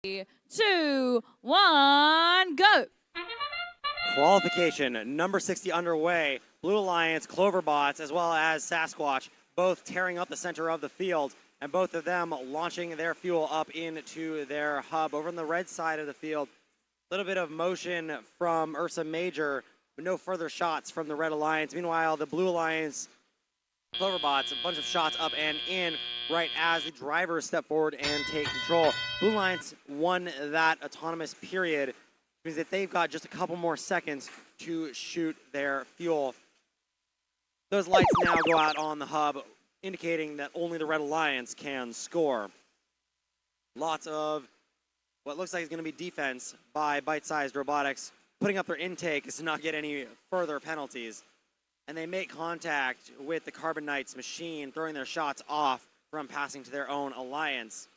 2, 1, go. Qualification, number 60 underway. Blue Alliance, Cloverbots, as well as Sasquatch, both tearing up the center of the field, and both of them launching their fuel up into their hub. Over on the red side of the field, a little bit of motion from Ursa Major, but no further shots from the Red Alliance. Meanwhile, the Blue Alliance, Cloverbots, a bunch of shots up and in right as the drivers step forward and take control. Blue Alliance won that autonomous period, which means that they've got just a couple more seconds to shoot their fuel. Those lights now go out on the hub, indicating that only the Red Alliance can score. Lots of what looks like is going to be defense by bite-sized Robotics, putting up their intake to not get any further penalties. And they make contact with the Carbon Knights machine, throwing their shots off from passing to their own alliance.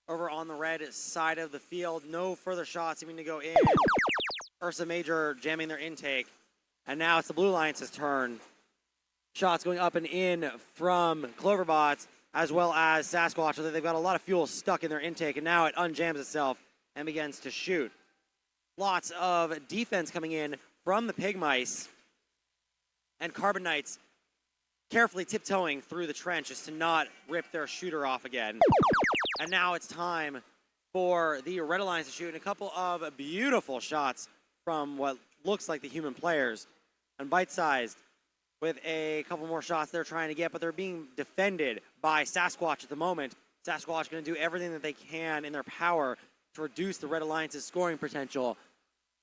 Over on the red side of the field, no further shots seeming to go in. Ursa Major jamming their intake. And now it's the Blue Alliance's turn. Shots going up and in from Cloverbots, as well as Sasquatch, so that they've got a lot of fuel stuck in their intake, and now it unjams itself and begins to shoot. Lots of defense coming in from the Pig Mice, and Carbon Knights carefully tiptoeing through the trenches to not rip their shooter off again. And now it's time for the Red Alliance to shoot, and a couple of beautiful shots from what looks like the human players. And bite-sized with a couple more shots they're trying to get, but they're being defended by Sasquatch at the moment. Sasquatch going to do everything that they can in their power to reduce the Red Alliance's scoring potential.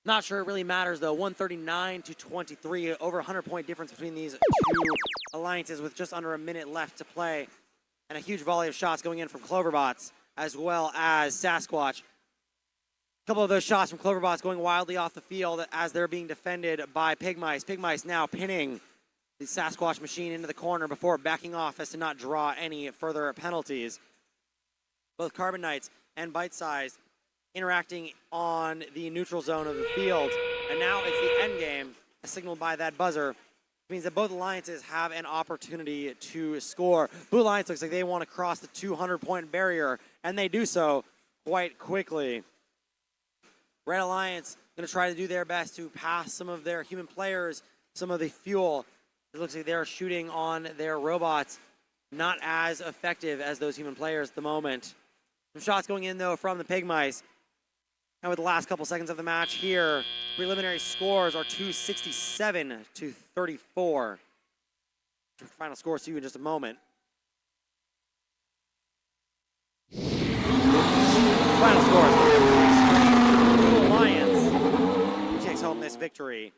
Not sure it really matters, though. 139 to 23, over 100-point difference between these two alliances with just under a minute left to play. And a huge volley of shots going in from Cloverbots, as well as Sasquatch. A couple of those shots from Cloverbots going wildly off the field as they're being defended by Pig Mice. Pig Mice now pinning the Sasquatch machine into the corner before backing off as to not draw any further penalties. Both Carbon Knights and Bite Size interacting on the neutral zone of the field. And now it's the end game, as signaled by that buzzer. It means that both alliances have an opportunity to score. Blue Alliance looks like they want to cross the 200-point barrier, and they do so quite quickly. Red Alliance going to try to do their best to pass some of their human players, some of the fuel. It looks like they're shooting on their robots, not as effective as those human players at the moment. Some shots going in, though, from the Pig Mice. And with the last couple seconds of the match here, preliminary scores are 267 to 34. Final scores to you in just a moment. Final scores Blue Alliance takes home this victory.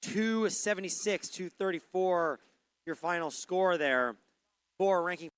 276 to 34, your final score there for ranking.